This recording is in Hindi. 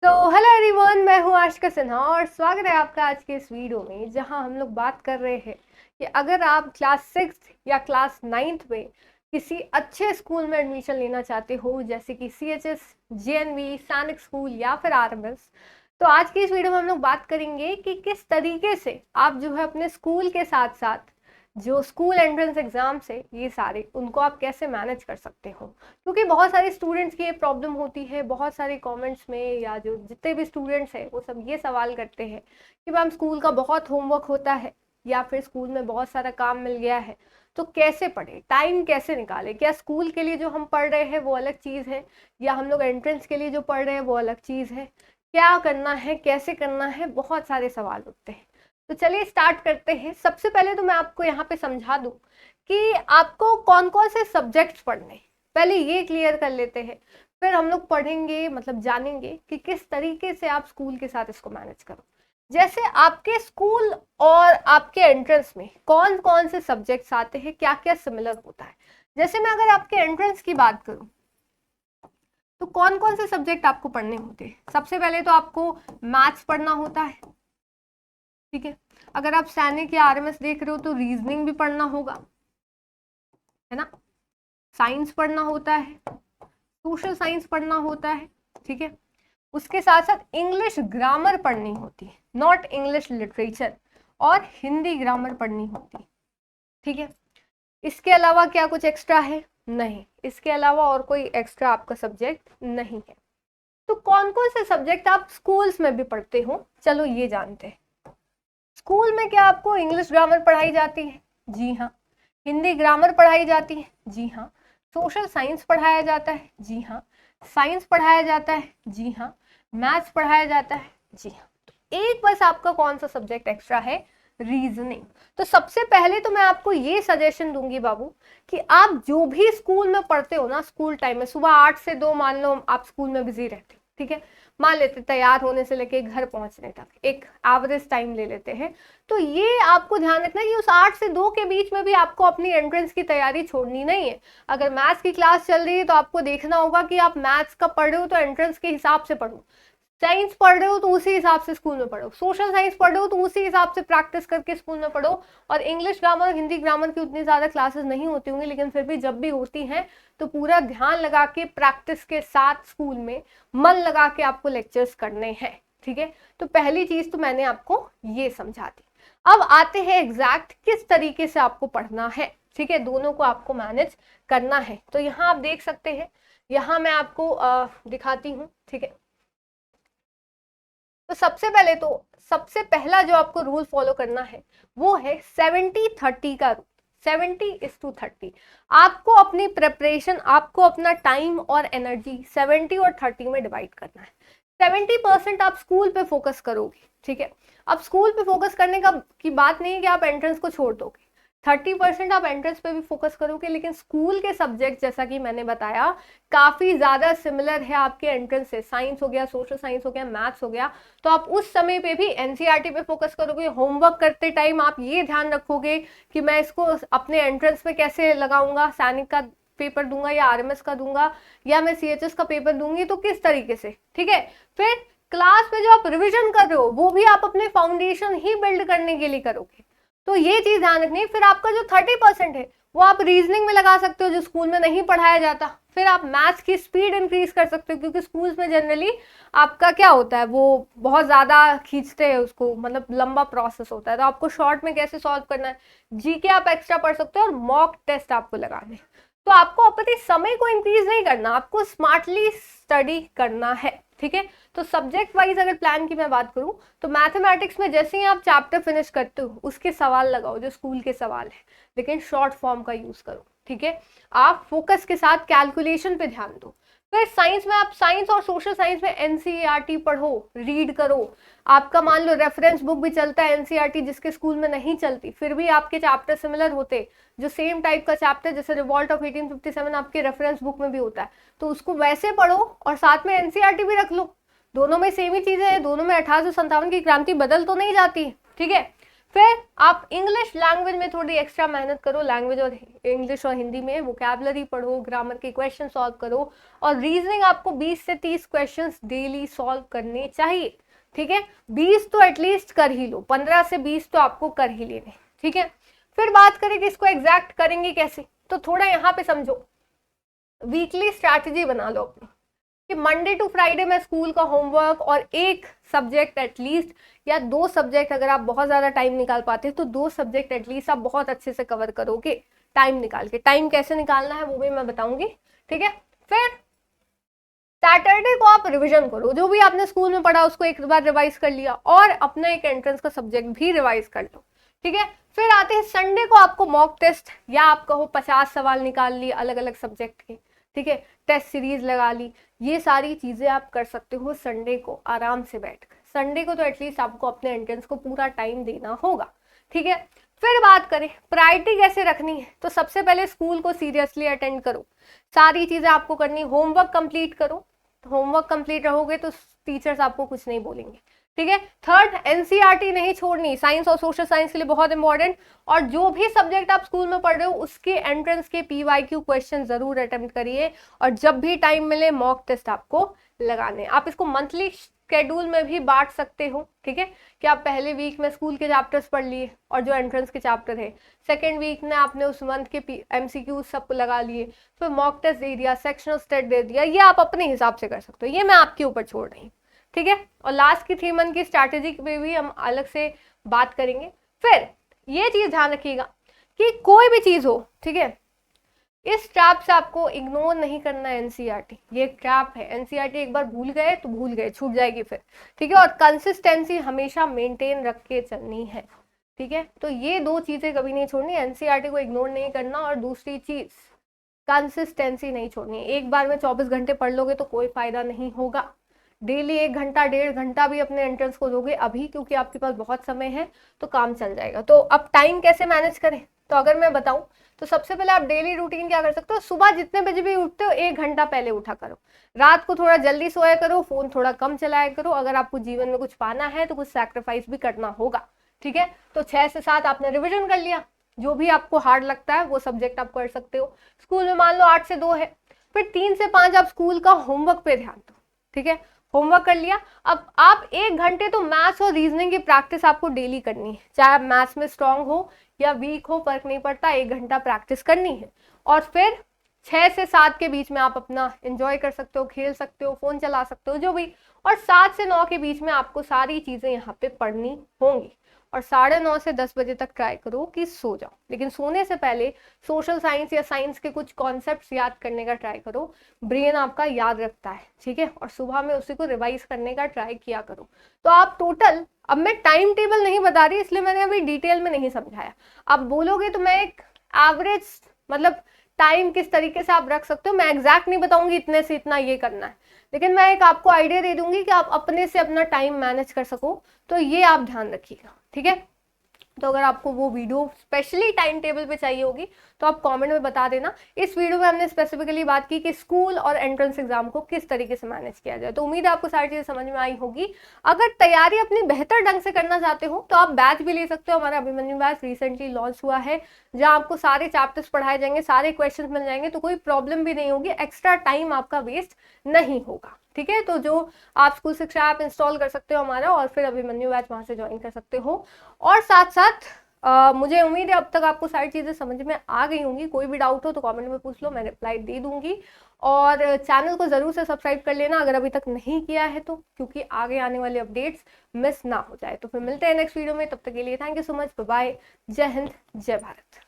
तो हेलो एवरीवन, मैं हूँ आशिका सिन्हा और स्वागत है आपका आज के इस वीडियो में, जहां हम लोग बात कर रहे हैं कि अगर आप क्लास 6 या क्लास 9 में किसी अच्छे स्कूल में एडमिशन लेना चाहते हो, जैसे कि CHS, JNV, सैनिक स्कूल या फिर RMS, तो आज की इस वीडियो में हम लोग बात करेंगे कि किस तरीके से आप जो है अपने स्कूल के साथ साथ जो स्कूल एंट्रेंस एग्जाम्स है ये सारे उनको आप कैसे मैनेज कर सकते हो। क्योंकि बहुत सारे स्टूडेंट्स की ये प्रॉब्लम होती है, बहुत सारे कमेंट्स में या जो जितने भी स्टूडेंट्स हैं वो सब ये सवाल करते हैं कि मैम स्कूल का बहुत होमवर्क होता है या फिर स्कूल में बहुत सारा काम मिल गया है, तो कैसे पढ़े, टाइम कैसे निकाले, क्या स्कूल के लिए जो हम पढ़ रहे हैं वो अलग चीज़ है या हम लोग एंट्रेंस के लिए जो पढ़ रहे हैं वो अलग चीज़ है, क्या करना है, कैसे करना है, बहुत सारे सवाल उठते हैं। तो चलिए स्टार्ट करते हैं। सबसे पहले तो मैं आपको यहाँ पे समझा दूं कि आपको कौन कौन से सब्जेक्ट्स पढ़ने हैं, पहले ये क्लियर कर लेते हैं, फिर हम लोग पढ़ेंगे, मतलब जानेंगे कि किस तरीके से आप स्कूल के साथ इसको मैनेज करो। जैसे आपके स्कूल और आपके एंट्रेंस में कौन कौन से सब्जेक्ट्स आते हैं, क्या क्या सिमिलर होता है। जैसे मैं अगर आपके एंट्रेंस की बात करूं तो कौन कौन से सब्जेक्ट आपको पढ़ने होते हैं। सबसे पहले तो आपको मैथ्स पढ़ना होता है, ठीक है। अगर आप सैनिक या RMS देख रहे हो तो रीजनिंग भी पढ़ना होगा, है ना। साइंस पढ़ना होता है, सोशल साइंस पढ़ना होता है, ठीक है। उसके साथ साथ इंग्लिश ग्रामर पढ़नी होती है, नॉट इंग्लिश लिटरेचर, और हिंदी ग्रामर पढ़नी होती है, ठीक है। इसके अलावा क्या कुछ एक्स्ट्रा है? नहीं, इसके अलावा और कोई एक्स्ट्रा आपका सब्जेक्ट नहीं है। तो कौन कौन से सब्जेक्ट आप स्कूल्स में भी पढ़ते हो, चलो ये जानते हैं। स्कूल में क्या आपको इंग्लिश ग्रामर पढ़ाई जाती है? जी हाँ। हिंदी ग्रामर पढ़ाई जाती है? जी हाँ। सोशल साइंस पढ़ाया जाता है? जी हाँ। साइंस पढ़ाया जाता है? जी हाँ। मैथ्स पढ़ाया जाता है? जी हाँ। तो एक बस आपका कौन सा सब्जेक्ट एक्स्ट्रा है? रीजनिंग। तो सबसे पहले तो मैं आपको ये सजेशन दूंगी बाबू कि आप जो भी स्कूल में पढ़ते हो ना, स्कूल टाइम में सुबह 8 से 2 मान लो आप स्कूल में बिजी रहते हो, ठीक है। मान लेते तैयार होने से लेके घर पहुंचने तक एक एवरेज टाइम ले लेते हैं, तो ये आपको ध्यान रखना है कि उस 8 से 2 के बीच में भी आपको अपनी एंट्रेंस की तैयारी छोड़नी नहीं है। अगर मैथ्स की क्लास चल रही है तो आपको देखना होगा कि आप मैथ्स का पढ़ रहे हो तो एंट्रेंस के हिसाब से पढ़ो, साइंस पढ़ रहे हो तो उसी हिसाब से स्कूल में पढ़ो, सोशल साइंस पढ़ रहे हो तो उसी हिसाब से प्रैक्टिस करके स्कूल में पढ़ो। और इंग्लिश ग्रामर, हिंदी ग्रामर की उतनी ज़्यादा क्लासेस नहीं होती होंगी, लेकिन फिर भी जब भी होती हैं तो पूरा ध्यान लगा के प्रैक्टिस के साथ स्कूल में मन लगा के आपको लेक्चर्स करने हैं, ठीक है। तो पहली चीज़ तो मैंने आपको ये समझा दी। अब आते हैं एग्जैक्ट किस तरीके से आपको पढ़ना है, ठीक है, दोनों को आपको मैनेज करना है। तो यहाँ आप देख सकते हैं, यहाँ मैं आपको दिखाती हूँ, ठीक है। तो सबसे पहला जो आपको रूल फॉलो करना है वो है 70-30 का रूल। 70:30 आपको अपनी प्रिपरेशन, आपको अपना टाइम और एनर्जी 70 और 30 में डिवाइड करना है। 70% आप स्कूल पे फोकस करोगे, ठीक है। अब स्कूल पे फोकस करने का की बात नहीं है कि आप एंट्रेंस को छोड़ दोगे। 30% आप एंट्रेंस पे भी फोकस करोगे, लेकिन स्कूल के सब्जेक्ट जैसा कि मैंने बताया काफी ज्यादा सिमिलर है आपके एंट्रेंस से। साइंस हो गया, सोशल साइंस हो गया, मैथ्स हो गया, तो आप उस समय पे भी NCERT पे फोकस करोगे। होमवर्क करते टाइम आप ये ध्यान रखोगे कि मैं इसको अपने एंट्रेंस में कैसे लगाऊंगा, सैनिक का पेपर दूंगा या RMS का दूंगा या मैं CHS का पेपर दूंगी, तो किस तरीके से, ठीक है। फिर क्लास में जो आप रिविजन कर रहे हो वो भी आप अपने फाउंडेशन ही बिल्ड करने के लिए करोगे, तो ये चीज ध्यान रखनी है। फिर आपका जो 30% है वो आप रीजनिंग में लगा सकते हो जो स्कूल में नहीं पढ़ाया जाता। फिर आप मैथ्स की स्पीड इंक्रीज कर सकते हो, क्योंकि स्कूल्स में जनरली आपका क्या होता है, वो बहुत ज्यादा खींचते हैं उसको, मतलब लंबा प्रोसेस होता है, तो आपको शॉर्ट में कैसे सॉल्व करना है। GK आप एक्स्ट्रा पढ़ सकते हो और मॉक टेस्ट आपको लगाने। तो आपको अपने समय को इंक्रीज नहीं करना, आपको स्मार्टली स्टडी करना है, ठीक है। तो सब्जेक्ट वाइज अगर प्लान की मैं बात करूं तो मैथमेटिक्स में जैसे ही आप चैप्टर फिनिश करते हो उसके सवाल लगाओ जो स्कूल के सवाल है, लेकिन शॉर्ट फॉर्म का यूज करो, ठीक है। आप फोकस के साथ कैलकुलेशन पे ध्यान दो। फिर साइंस में आप साइंस और सोशल साइंस में NCERT पढ़ो, रीड करो। आपका मान लो रेफरेंस बुक भी चलता है NCERT, जिसके स्कूल में नहीं चलती, फिर भी आपके चैप्टर सिमिलर होते, जो सेम टाइप का चैप्टर जैसे रिवॉल्ट ऑफ 1857 आपके रेफरेंस बुक में भी होता है, तो उसको वैसे पढ़ो और साथ में NCERT भी रख लो। दोनों में सेम ही चीजें हैं, दोनों में 1857 की क्रांति बदल तो नहीं जाती, ठीक है। फिर आप इंग्लिश लैंग्वेज में थोड़ी एक्स्ट्रा मेहनत करो, लैंग्वेज और इंग्लिश और हिंदी में वोकैबुलरी पढ़ो, ग्रामर के क्वेश्चन सॉल्व करो, और रीजनिंग आपको 20 से 30 क्वेश्चंस डेली सॉल्व करने चाहिए, ठीक है। 20 तो एटलीस्ट कर ही लो, 15 से 20 तो आपको कर ही लेने, ठीक है। फिर बात करें कि इसको एग्जैक्ट करेंगे कैसे, तो थोड़ा यहाँ पे समझो, वीकली स्ट्रैटेजी बना लो अपनी कि मंडे टू फ्राइडे में स्कूल का होमवर्क और एक सब्जेक्ट एटलीस्ट, या 2 सब्जेक्ट, अगर आप बहुत ज़्यादा टाइम निकाल पाते हैं तो 2 सब्जेक्ट एटलीस्ट आप बहुत अच्छे से कवर करोगे टाइम निकाल के। टाइम कैसे निकालना है वो भी मैं बताऊंगी, ठीक है। फिर सैटरडे को आप रिवीजन करो, जो भी आपने स्कूल में पढ़ा उसको एक बार रिवाइज कर लिया, और अपना एक एंट्रेंस का सब्जेक्ट भी रिवाइज कर लो, ठीक है। फिर आते हैं संडे को, आपको मॉक टेस्ट या आप कहो 50 सवाल निकाल लिए अलग अलग सब्जेक्ट के, ठीक है, टेस्ट सीरीज लगा ली। ये सारी चीजें आप कर सकते हो संडे को आराम से बैठकर। संडे को तो एटलीस्ट आपको अपने एंट्रेंस को पूरा टाइम देना होगा, ठीक है। फिर बात करें प्रायोरिटी कैसे रखनी है, तो सबसे पहले स्कूल को सीरियसली अटेंड करो, सारी चीजें आपको करनी, होमवर्क कंप्लीट करो, होमवर्क कंप्लीट रहोगे तो टीचर्स आपको कुछ नहीं बोलेंगे, ठीक है। थर्ड, एनसीईआरटी नहीं छोड़नी, साइंस और सोशल साइंस के लिए बहुत इंपॉर्टेंट, और जो भी सब्जेक्ट आप स्कूल में पढ़ रहे हो उसके एंट्रेंस के पीवाईक्यू क्वेश्चन जरूर अटेम्प्ट करिए, और जब भी टाइम मिले मॉक टेस्ट आपको लगाने। आप इसको मंथली शेड्यूल में भी बांट सकते हो, ठीक है, कि आप पहले वीक में स्कूल के चैप्टर्स पढ़ लिए और जो एंट्रेंस के चैप्टर है, सेकेंड वीक में आपने उस मंथ के एमसीक्यू सब लगा लिए, फिर मॉक टेस्ट दे दिया, सेक्शनल स्टेट दे दिया, ये आप अपने हिसाब से कर सकते हो, ये मैं आपके ऊपर छोड़ रही हूँ, ठीक है। और लास्ट की 3 मंथ की स्ट्रैटेजी पे भी हम अलग से बात करेंगे। फिर ये चीज ध्यान रखिएगा कि कोई भी चीज हो, ठीक है, इस ट्रैप से आपको इग्नोर नहीं करना है एनसीईआरटी, ये ट्रैप है। एनसीईआरटी एक बार भूल गए तो भूल गए, छूट जाएगी फिर, ठीक है। और कंसिस्टेंसी हमेशा मेंटेन रख के चलनी है, ठीक है। तो ये 2 चीजें कभी नहीं छोड़नी, एनसीईआरटी को इग्नोर नहीं करना, और दूसरी चीज कंसिस्टेंसी नहीं छोड़नी है। एक बार में 24 घंटे पढ़ लोगे तो कोई फायदा नहीं होगा, डेली 1 घंटा 1.5 घंटा भी अपने एंट्रेंस को दोगे अभी, क्योंकि आपके पास बहुत समय है, तो काम चल जाएगा। तो अब टाइम कैसे मैनेज करें, तो अगर मैं बताऊं तो सबसे पहले आप डेली रूटीन क्या कर सकते हो, सुबह जितने बजे भी उठते हो 1 घंटा पहले उठा करो, रात को थोड़ा जल्दी सोया करो, फोन थोड़ा कम चलाया करो। अगर आपको जीवन में कुछ पाना है तो कुछ सैक्रिफाइस भी करना होगा, ठीक है। तो 6 से 7 आपने रिविजन कर लिया, जो भी आपको हार्ड लगता है वो सब्जेक्ट आप कर सकते हो। स्कूल में मान लो 8 से 2 है, फिर 3 से 5 आप स्कूल का होमवर्क पे ध्यान दो, ठीक है। होमवर्क कर लिया, अब आप 1 घंटे तो मैथ्स और रीजनिंग की प्रैक्टिस आपको डेली करनी है, चाहे आप मैथ्स में स्ट्रांग हो या वीक हो, फर्क नहीं पड़ता, 1 घंटा प्रैक्टिस करनी है। और फिर 6 से 7 के बीच में आप अपना एंजॉय कर सकते हो, खेल सकते हो, फोन चला सकते हो, जो भी। और 7 से 9 के बीच में आपको सारी चीजें यहाँ पे पढ़नी होंगी, और 9:30 से 10 बजे तक ट्राई करो कि सो जाओ, लेकिन सोने से पहले सोशल साइंस या साइंस के कुछ कॉन्सेप्ट्स याद करने का ट्राई करो, ब्रेन आपका याद रखता है, ठीक है। और सुबह में उसी को रिवाइज करने का ट्राई किया करो। तो आप टोटल, अब मैं टाइम टेबल नहीं बता रही इसलिए मैंने अभी डिटेल में नहीं समझाया, आप बोलोगे तो मैं एक एवरेज, मतलब टाइम किस तरीके से आप रख सकते हो, मैं एग्जैक्ट नहीं बताऊंगी इतने से इतना ये करना है, लेकिन मैं एक आपको आइडिया दे दूंगी कि आप अपने से अपना टाइम मैनेज कर सको, तो ये आप ध्यान रखिएगा, ठीक है। तो अगर आपको वो वीडियो स्पेशली टाइम टेबल पे चाहिए होगी तो आप कमेंट में बता देना। इस वीडियो में हमने स्पेसिफिकली बात की कि स्कूल और एंट्रेंस एग्जाम को किस तरीके से मैनेज किया जाए। तो उम्मीद है आपको सारी चीजें समझ में आई होगी। अगर तैयारी अपनी बेहतर ढंग से करना चाहते हो तो आप बैच भी ले सकते हो, हमारा अभिमन्यु बैच रिसेंटली लॉन्च हुआ है, जहाँ आपको सारे चैप्टर्स पढ़ाए जाएंगे, सारे क्वेश्चन मिल जाएंगे, तो कोई प्रॉब्लम भी नहीं होगी, एक्स्ट्रा टाइम आपका वेस्ट नहीं होगा, ठीक है। तो जो आप स्कूल शिक्षा ऐप इंस्टॉल कर सकते हो हमारा, और फिर अभिमन्यु बैच वहां से ज्वाइन कर सकते हो। और साथ साथ मुझे उम्मीद है अब तक आपको सारी चीजें समझ में आ गई होंगी। कोई भी डाउट हो तो कमेंट में पूछ लो, मैं रिप्लाई दे दूंगी। और चैनल को जरूर से सब्सक्राइब कर लेना अगर अभी तक नहीं किया है तो, क्योंकि आगे आने वाले अपडेट्स मिस ना हो जाए। तो फिर मिलते हैं नेक्स्ट वीडियो में, तब तक के लिए thank you so much, bye bye, Jai Hind, जय भारत।